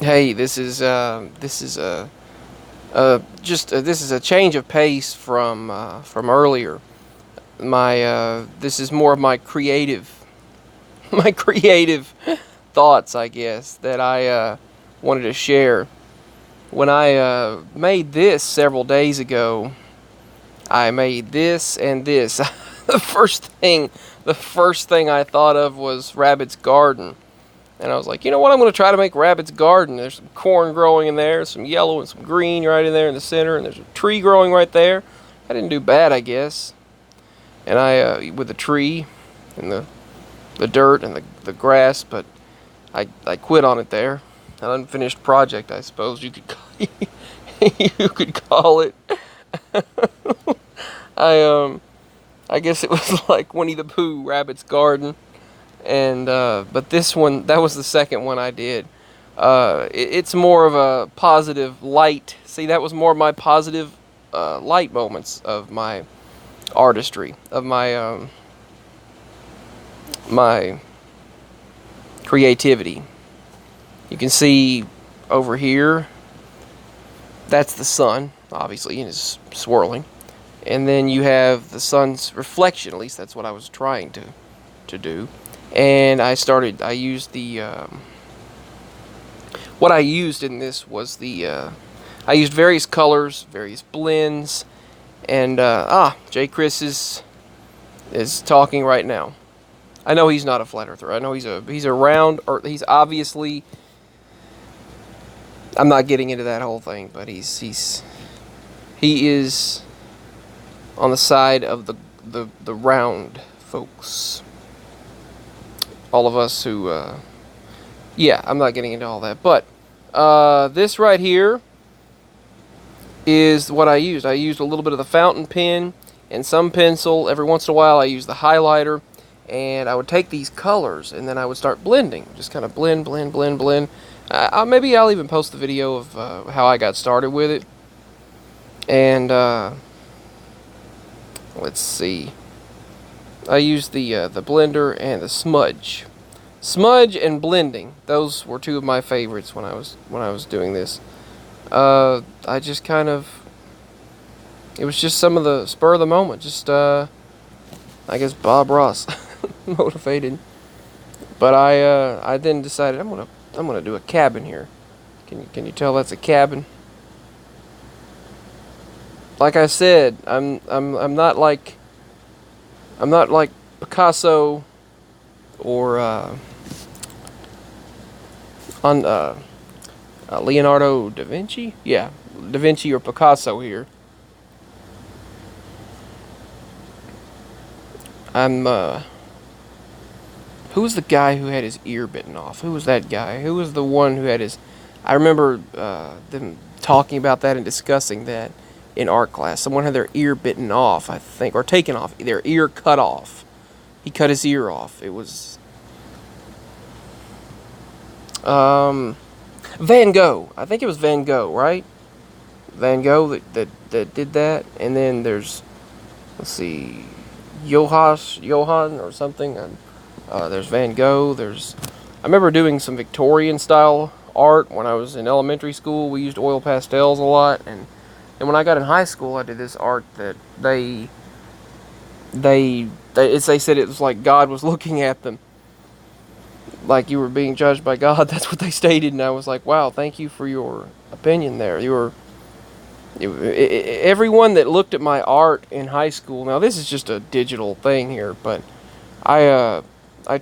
Hey, this is a change of pace from earlier. My This is more of my creative my creative thoughts, I guess, that I wanted to share. When I made this several days ago, I made this and this. the first thing the first thing I thought of was Rabbit's Garden. And I was like, you know what? I'm going to try to make Rabbit's Garden. There's some corn growing in there, some yellow and some green right in there in the center, and there's a tree growing right there. I didn't do bad, I guess. And with the tree and the dirt and the grass, but I quit on it there. An unfinished project, I suppose you could you could call it. I I guess it was like Winnie the Pooh, Rabbit's Garden. And but this one, that was the second one I did. It's more of a positive light. See, that was more of my positive light moments of my artistry, of my creativity. You can see over here, that's the sun, obviously, and it's swirling. And then you have the sun's reflection. At least that's what I was trying to do. And I used what I used in this was I used various colors, various blends, and Jay Chris is talking right now. I know he's not a flat earther. I know he's a round earth. He's obviously, I'm not getting into that whole thing, but he is on the side of the round folks. All of us who yeah, I'm not getting into all that, but this right here is what I used. I used a little bit of the fountain pen and some pencil. Every once in a while I use the highlighter, and I would take these colors and then I would start blending. Just kind of blend, blend, blend, blend. Maybe I'll even post the video of how I got started with it. And let's see. I used the blender and the smudge. Smudge and blending. Those were two of my favorites when I was doing this. I just kind of, it was just some of the spur of the moment. Just I guess Bob Ross motivated. But I then decided I'm gonna do a cabin here. Can you tell that's a cabin? Like I said, I'm not like Picasso or Leonardo da Vinci. Yeah, da Vinci or Picasso here. I'm who was the guy who had his ear bitten off? Who was that guy? Who was the one who had his? I remember them talking about that and discussing that in art class. Someone had their ear bitten off, I think, or taken off. Their ear cut off. He cut his ear off. It was Van Gogh. I think it was Van Gogh, right? Van Gogh that did that. And then there's, let's see, Johann or something. There's Van Gogh. I remember doing some Victorian style art when I was in elementary school. We used oil pastels a lot, and when I got in high school, I did this art that they said it was like God was looking at them, like you were being judged by God. That's what they stated, and I was like, wow, thank you for your opinion there. Everyone that looked at my art in high school. Now this is just a digital thing here, but I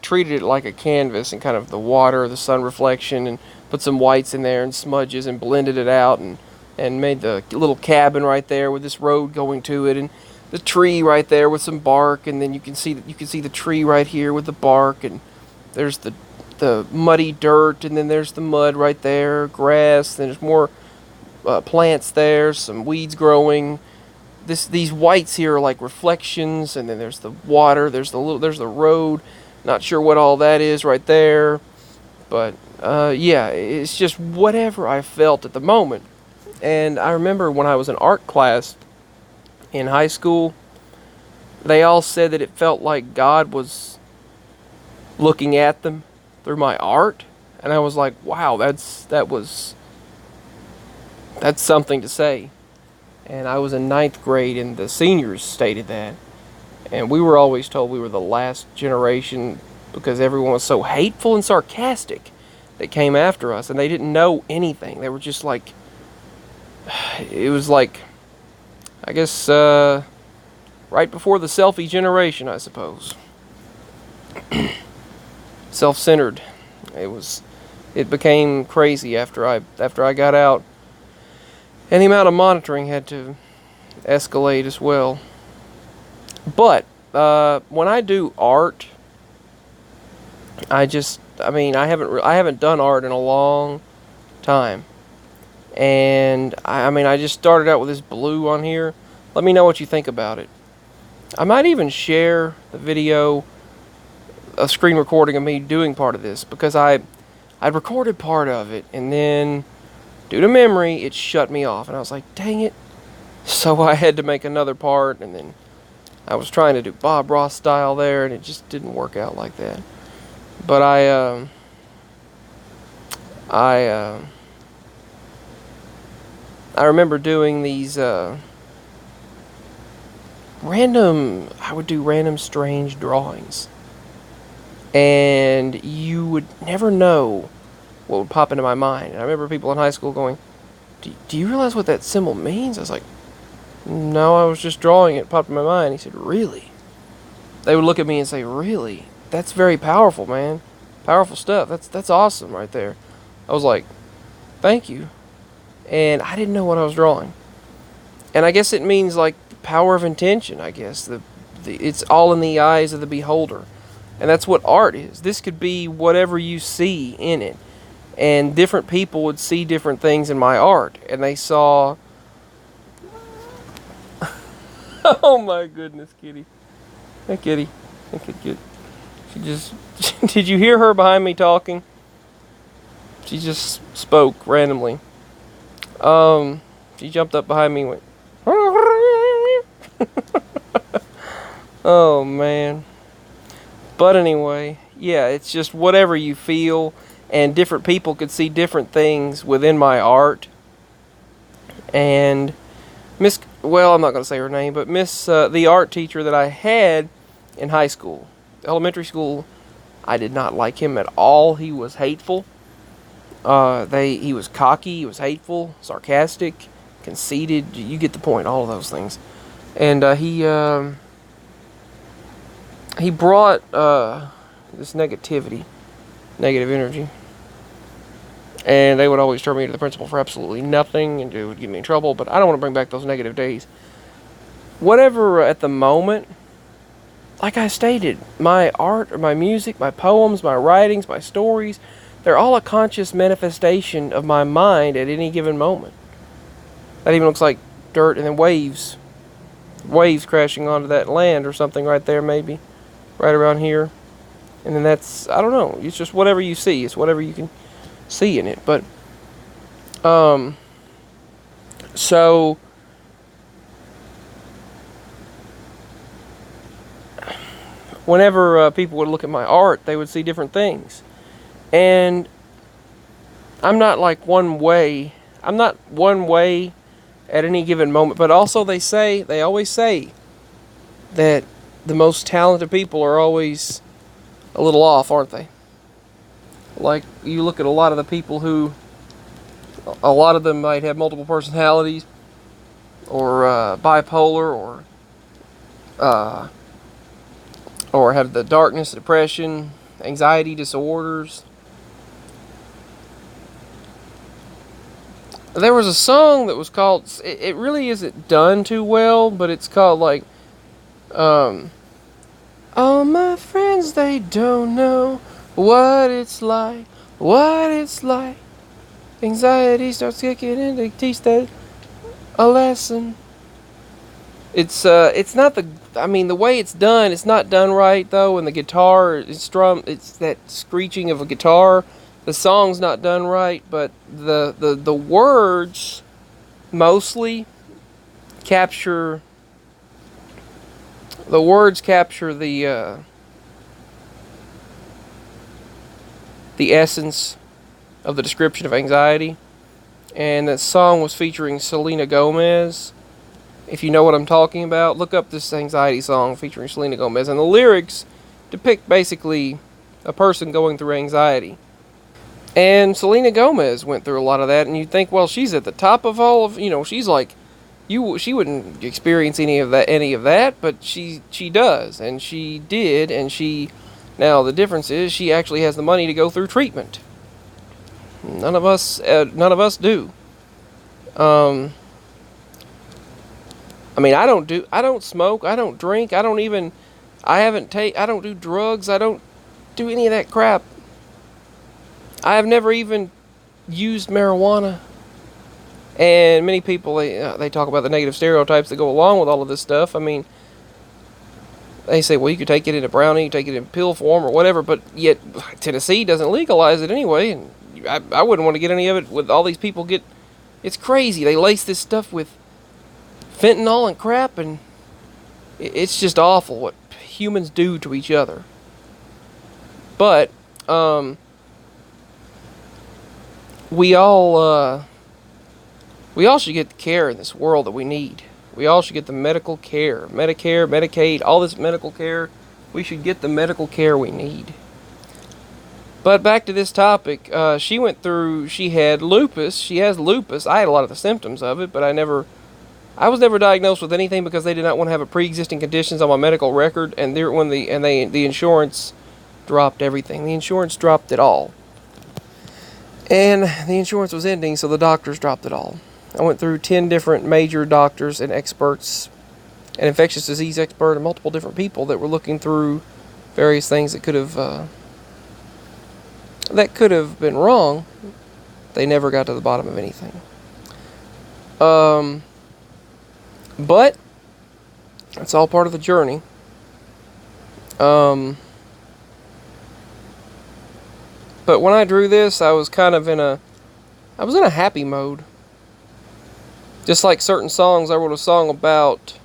treated it like a canvas and kind of the water, the sun reflection, and put some whites in there and smudges and blended it out and made the little cabin right there with this road going to it, and the tree right there with some bark, and then you can see the tree right here with the bark, and there's the muddy dirt, and then there's the mud right there, grass, then there's more plants there, some weeds growing. These whites here are like reflections, and then there's the water, there's the road. Not sure what all that is right there, but yeah, it's just whatever I felt at the moment. And I remember when I was in art class in high school, they all said that it felt like God was looking at them through my art. And I was like, wow, that's something to say. And I was in ninth grade, and the seniors stated that. And we were always told we were the last generation because everyone was so hateful and sarcastic that came after us, and they didn't know anything. They were just like, it was like, I guess, right before the selfie generation, I suppose. Self-centered. It became crazy after I got out. And the amount of monitoring had to escalate as well. But when I do art, I haven't done art in a long time. And I just started out with this blue on here. Let me know what you think about it. I might even share the video, a screen recording of me doing part of this, because I recorded part of it, and then due to memory it shut me off, and I was like, dang it. So I had to make another part, and then I was trying to do Bob Ross style there, and it just didn't work out like that. But I remember doing these I would do random strange drawings. And you would never know what would pop into my mind. And I remember people in high school going, do you realize what that symbol means? I was like, no, I was just drawing it. It popped in my mind. He said, really? They would look at me and say, really? That's very powerful, man. Powerful stuff. That's awesome right there. I was like, thank you. And I didn't know what I was drawing. And I guess it means like the power of intention, I guess. It's all in the eyes of the beholder. And that's what art is. This could be whatever you see in it. And different people would see different things in my art. And they saw... Oh my goodness, kitty. Hey, kitty. Hey, kitty. She just... Did you hear her behind me talking? She just spoke randomly. She jumped up behind me and went... Oh, man. But anyway, yeah, it's just whatever you feel, and different people could see different things within my art. And I'm not going to say her name, but the art teacher that I had in high school, elementary school, I did not like him at all. He was hateful. He was cocky, he was hateful, sarcastic, conceited. You get the point, all of those things. And he brought this negative energy. And they would always turn me to the principal for absolutely nothing, and it would get me in trouble. But I don't want to bring back those negative days. Whatever at the moment, like I stated, my art or my music, my poems, my writings, my stories, they're all a conscious manifestation of my mind at any given moment. That even looks like dirt and then waves. Waves crashing onto that land or something right there, maybe. Right around here. And then that's, I don't know, it's just whatever you see. It's whatever you can see in it. But, so, whenever people would look at my art, they would see different things. And I'm not one way at any given moment. But also they always say that the most talented people are always a little off, aren't they? Like, you look at a lot of the people who, a lot of them might have multiple personalities, or bipolar, or have the darkness, depression, anxiety disorders. There was a song that was called, it really isn't done too well, but it's called like, all my friends, they don't know what it's like. Anxiety starts kicking in, they teach that a lesson. It's not the way it's done, it's not done right though, and the guitar is it's that screeching of a guitar. The song's not done right, but the words mostly capture the essence of the description of anxiety. And that song was featuring Selena Gomez. If you know what I'm talking about, look up this anxiety song featuring Selena Gomez. And the lyrics depict basically a person going through anxiety. And Selena Gomez went through a lot of that, and you'd think, well, she's at the top of all of, she's like, she wouldn't experience any of that, but she does, and she did, and now the difference is she actually has the money to go through treatment. None of us do. I mean, I don't smoke, I don't drink, I don't do drugs, I don't do any of that crap. I have never even used marijuana. And many people, they talk about the negative stereotypes that go along with all of this stuff. I mean, they say, well, you could take it in a brownie, you take it in pill form or whatever, but yet Tennessee doesn't legalize it anyway, and I wouldn't want to get any of it with all these people it's crazy. They lace this stuff with fentanyl and crap, and it's just awful what humans do to each other. But, we all should get the care in this world that we need. We all should get the medical care. Medicare, Medicaid, all this medical care. We should get the medical care we need. But back to this topic. She had lupus. She has lupus. I had a lot of the symptoms of it, but I was never diagnosed with anything because they did not want to have a pre-existing conditions on my medical record, and the insurance dropped everything. The insurance dropped it all. And the insurance was ending, so the doctors dropped it all. I went through 10 different major doctors and experts, an infectious disease expert, and multiple different people that were looking through various things that could have been wrong. They never got to the bottom of anything. But it's all part of the journey. But when I drew this, I was kind of in a happy mode. Just like certain songs, I wrote a song about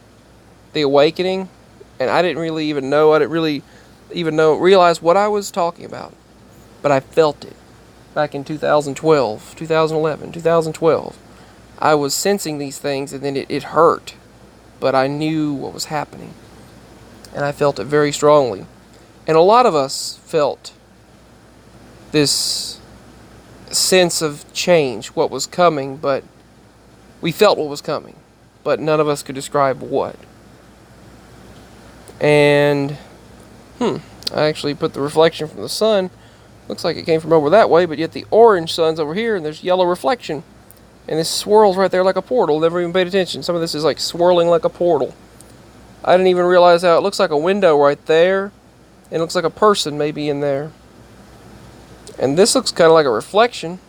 the awakening, and I didn't really even know, realize what I was talking about. But I felt it back in 2012, 2011, 2012. I was sensing these things, and then it hurt, but I knew what was happening. And I felt it very strongly. And a lot of us felt this sense of change, what was coming, but we felt what was coming, but none of us could describe what. And I actually put the reflection from the sun. Looks like it came from over that way, but yet the orange sun's over here, and there's yellow reflection. And this swirls right there like a portal. Never even paid attention. Some of this is like swirling like a portal. I didn't even realize how it looks like a window right there, and it looks like a person maybe in there. And this looks kind of like a reflection.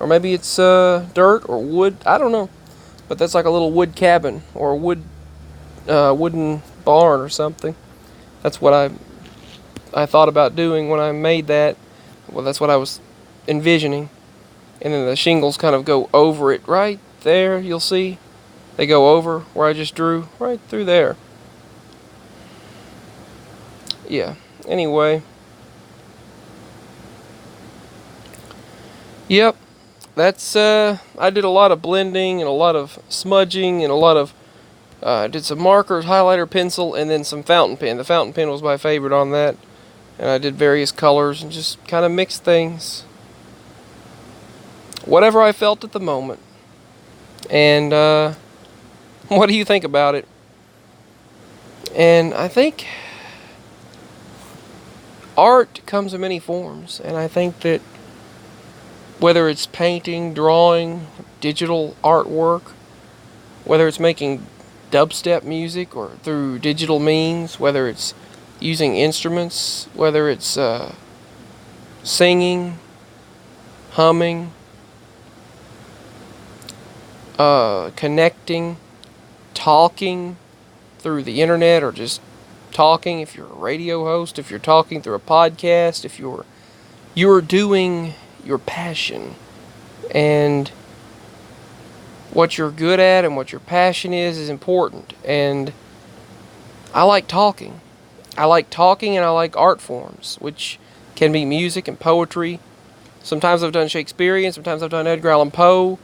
Or maybe it's dirt or wood. I don't know. But that's like a little wood cabin or a wooden barn or something. That's what I thought about doing when I made that. Well, that's what I was envisioning. And then the shingles kind of go over it right there. You'll see. They go over where I just drew. Right through there. Yeah. Anyway. Yep, that's, I did a lot of blending and a lot of smudging and a lot of, did some markers, highlighter, pencil, and then some fountain pen. The fountain pen was my favorite on that. And I did various colors and just kind of mixed things. Whatever I felt at the moment. And, what do you think about it? And I think art comes in many forms, and I think that whether it's painting, drawing, digital artwork, whether it's making dubstep music or through digital means, whether it's using instruments, whether it's singing, humming, connecting, talking through the internet, or just talking if you're a radio host, if you're talking through a podcast, if you're doing your passion and what you're good at and what your passion is important. And I like talking. And I like art forms, which can be music and poetry, Sometimes I've done Shakespearean, sometimes I've done Edgar Allan Poe,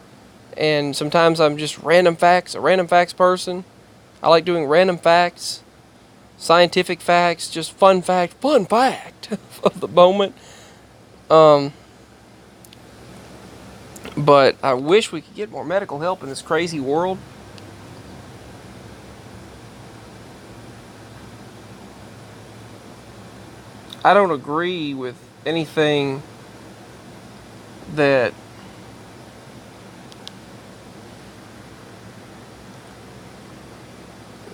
and sometimes I'm just a random facts person. I like doing random facts, scientific facts, just fun fact of the moment. But I wish we could get more medical help in this crazy world. I don't agree with anything that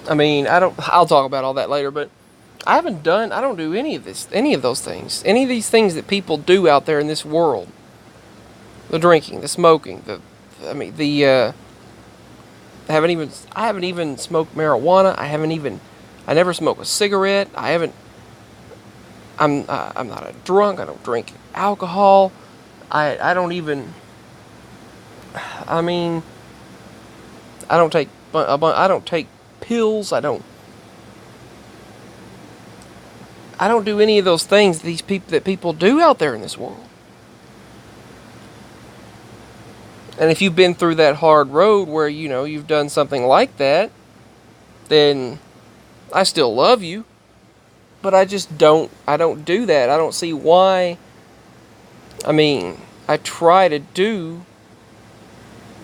I'll talk about all that later, but I don't do any of those things. Any of these things that people do out there in this world. The drinking, the smoking, I haven't even smoked marijuana. I never smoke a cigarette. I'm not a drunk. I don't drink alcohol. I don't even, I mean, I don't take pills. I don't do any of those things that people do out there in this world. And if you've been through that hard road where, you've done something like that, then I still love you. But I don't do that. I don't see why. I try to do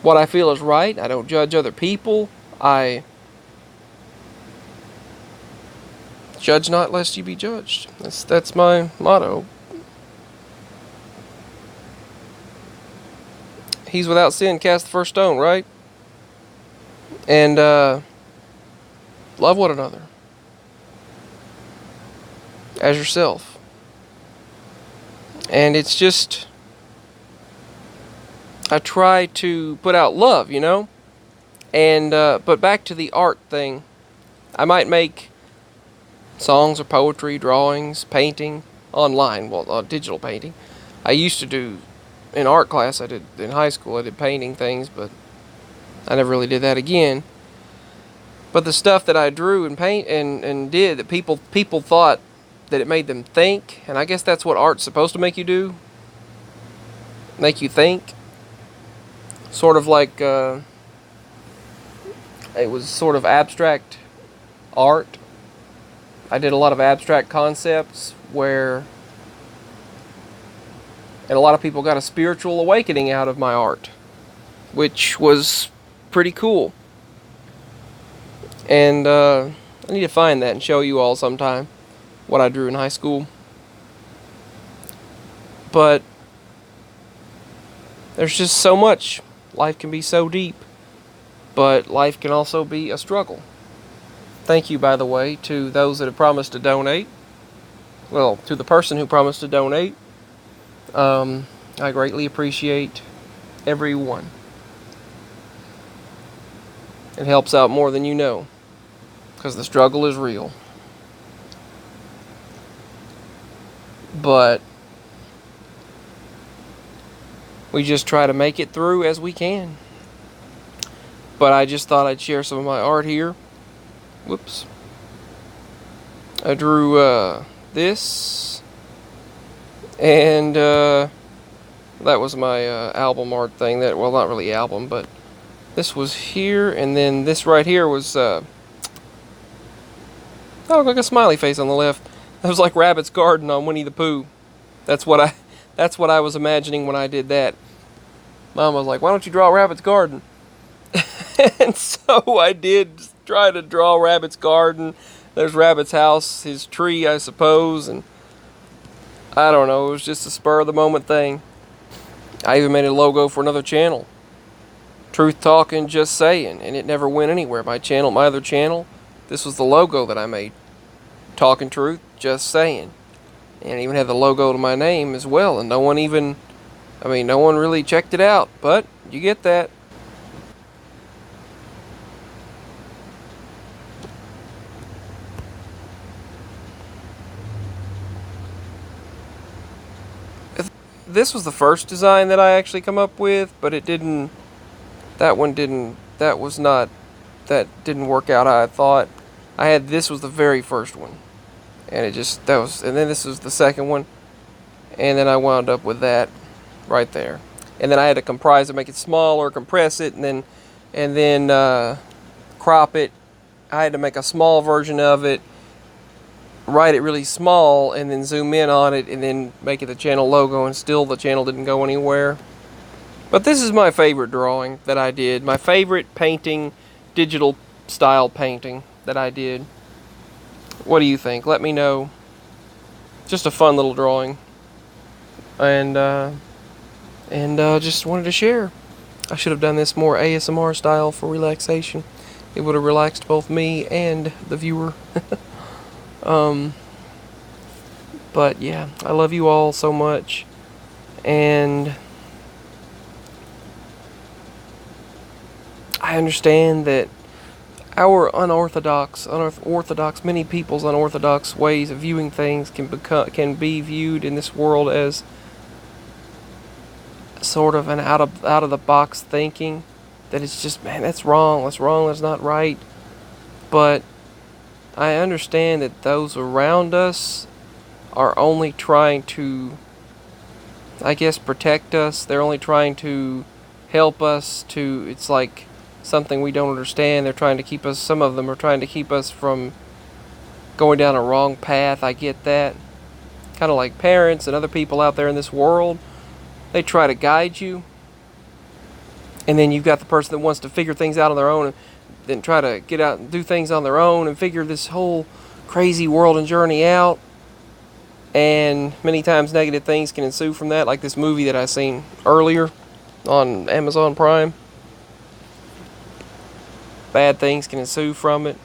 what I feel is right. I don't judge other people. I judge not lest you be judged. That's my motto. He's without sin, cast the first stone, right? And love one another as yourself. And it's just, I try to put out love, And but back to the art thing, I might make songs or poetry, drawings, painting online, digital painting. I used to do. In art class, I did in high school. I did painting things, but I never really did that again. But the stuff that I drew and paint and did, that people thought that it made them think, and I guess that's what art's supposed to make you do, make you think. Sort of like it was sort of abstract art. I did a lot of abstract concepts and a lot of people got a spiritual awakening out of my art, which was pretty cool. And I need to find that and show you all sometime what I drew in high school. But there's just so much. Life can be so deep, but life can also be a struggle. Thank you, by the way, to those that have promised to donate. Well, to the person who promised to donate. I greatly appreciate everyone. It helps out more than you know, because the struggle is real. But we just try to make it through as we can. But I just thought I'd share some of my art here. Whoops. I drew this. And that was my album art thing. Not really album, but this was here, and then this right here was like a smiley face on the left. That was like Rabbit's Garden on Winnie the Pooh. That's what I was imagining when I did that. Mom was like, "Why don't you draw Rabbit's Garden?" And so I did try to draw Rabbit's garden. There's Rabbit's house, his tree, I suppose, and I don't know, it was just a spur of the moment thing. I even made a logo for another channel. Truth Talking, Just Saying, and it never went anywhere. My other channel, this was the logo that I made. Talking Truth, Just Saying. And it even had the logo to my name as well, and no one really checked it out, but you get that. This was the first design that I actually come up with, but that didn't work out how I thought. This was the very first one, and then this was the second one, and then I wound up with that. right there. And then I had to comprise it, make it smaller, compress it, and then crop it. I had to make a small version of it, write it really small, and then zoom in on it, and then make it the channel logo, and still the channel didn't go anywhere. But this is my favorite drawing that I did. My favorite painting, digital style painting that I did. What do you think? Let me know. Just a fun little drawing. And just wanted to share. I should have done this more ASMR style for relaxation. It would have relaxed both me and the viewer. But yeah, I love you all so much. And I understand that our unorthodox, many people's unorthodox ways of viewing things can be viewed in this world as sort of an out of the box thinking, that it's just, man, that's wrong, that's not right. But I understand that those around us are only trying to, I guess, protect us. They're only trying to help us to, it's like something we don't understand. They're trying to keep us, some of them are trying to keep us from going down a wrong path. I get that. Kind of like parents and other people out there in this world. They try to guide you, and then you've got the person that wants to figure things out on their own, and then try to get out and do things on their own and figure this whole crazy world and journey out. And many times negative things can ensue from that, like this movie that I seen earlier on Amazon Prime. Bad things can ensue from it.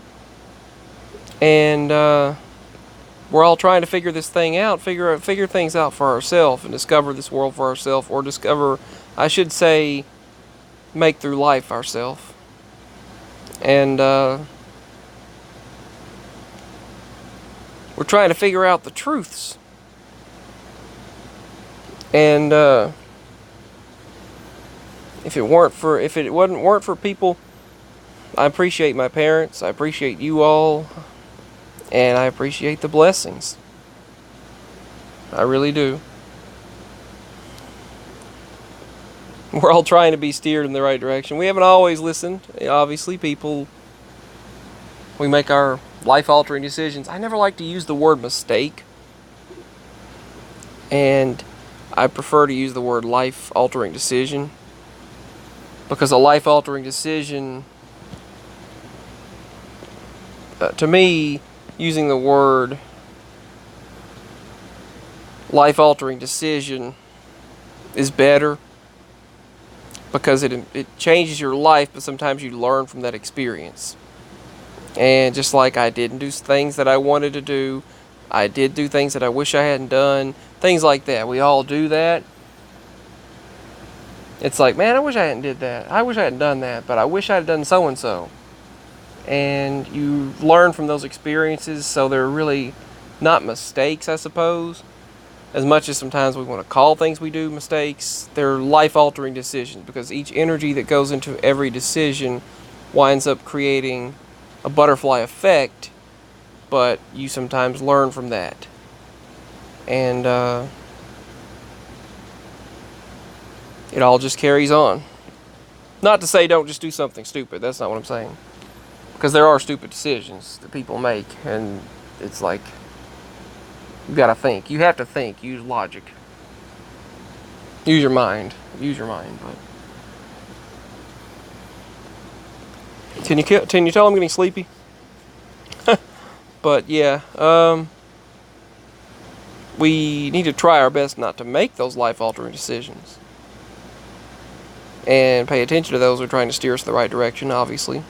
And we're all trying to figure this thing out, figure things out for ourselves, and discover this world for ourselves, or discover, I should say, make through life ourselves. And we're trying to figure out the truths. And if it weren't for people, I appreciate my parents, I appreciate you all, and I appreciate the blessings. I really do. We're all trying to be steered in the right direction. We haven't always listened. Obviously, we make our life-altering decisions. I never like to use the word mistake. And I prefer to use the word life-altering decision. Because a life-altering decision, to me, using the word life-altering decision is better, because it changes your life, but sometimes you learn from that experience. And just like I didn't do things that I wanted to do, I did do things that I wish I hadn't done, things like that. We all do that. It's like, man, I wish I hadn't did that. I wish I hadn't done that, but I wish I had done so-and-so. And you learn from those experiences, so they're really not mistakes, I suppose. As much as sometimes we want to call things we do mistakes, they're life-altering decisions, because each energy that goes into every decision winds up creating a butterfly effect, but you sometimes learn from that. And it all just carries on. Not to say don't just do something stupid, that's not what I'm saying. Because there are stupid decisions that people make, and it's like, you gotta think. You have to think. Use logic. Use your mind. But can you tell I'm getting sleepy? But yeah, we need to try our best not to make those life-altering decisions, and pay attention to those who are trying to steer us in the right direction, obviously.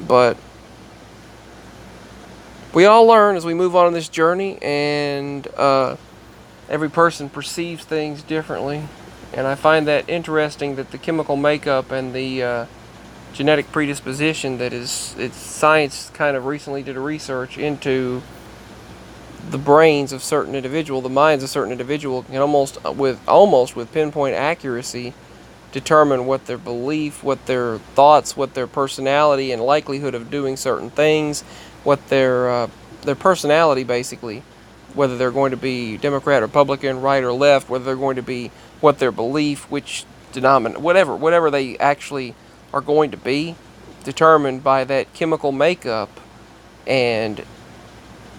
But we all learn as we move on in this journey, and every person perceives things differently. And I find that interesting, that the chemical makeup and the genetic predisposition that science kind of recently did a research into the brains of certain individual, the minds of certain individual, can almost with pinpoint accuracy determine what their belief, what their thoughts, what their personality and likelihood of doing certain things, what their personality basically, whether they're going to be Democrat, Republican, right or left, whether they're going to be what their belief, which whatever they actually are going to be, determined by that chemical makeup and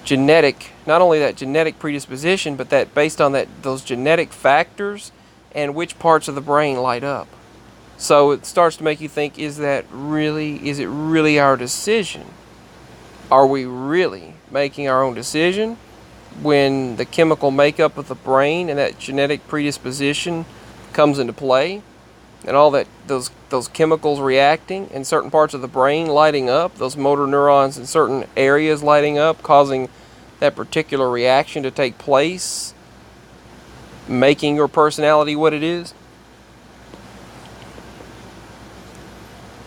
genetic, not only that genetic predisposition, but that based on those genetic factors and which parts of the brain light up. So it starts to make you think, is it really our decision? Are we really making our own decision when the chemical makeup of the brain and that genetic predisposition comes into play, and all that those chemicals reacting in certain parts of the brain lighting up, those motor neurons in certain areas lighting up, causing that particular reaction to take place, making your personality what it is?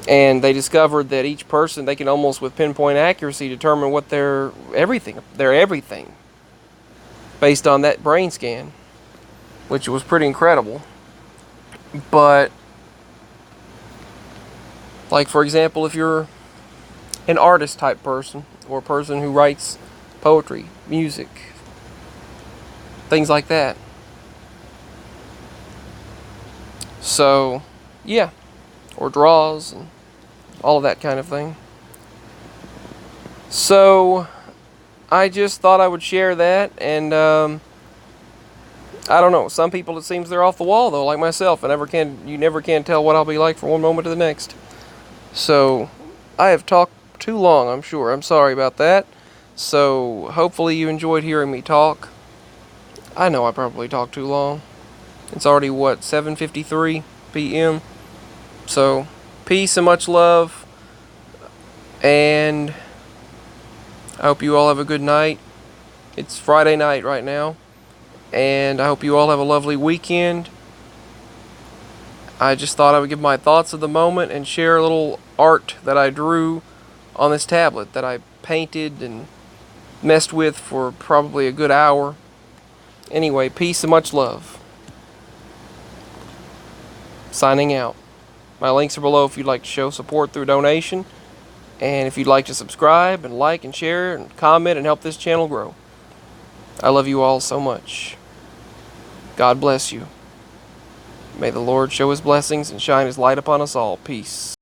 And they discovered that each person, they can almost with pinpoint accuracy determine what their everything based on that brain scan, which was pretty incredible. But like, for example, if you're an artist type person, or a person who writes poetry, music, things like that. So, yeah, or draws and all of that kind of thing. So, I just thought I would share that, and I don't know. Some people, it seems they're off the wall though, like myself. You never can tell what I'll be like from one moment to the next. So, I have talked too long, I'm sure. I'm sorry about that. So, hopefully you enjoyed hearing me talk. I know I probably talked too long. It's already, 7:53 p.m. So, peace and much love. And I hope you all have a good night. It's Friday night right now. And I hope you all have a lovely weekend. I just thought I would give my thoughts of the moment and share a little art that I drew on this tablet that I painted and messed with for probably a good hour. Anyway, peace and much love. Signing out. My links are below if you'd like to show support through donation. And if you'd like to subscribe and like and share and comment and help this channel grow. I love you all so much. God bless you. May the Lord show His blessings and shine His light upon us all. Peace.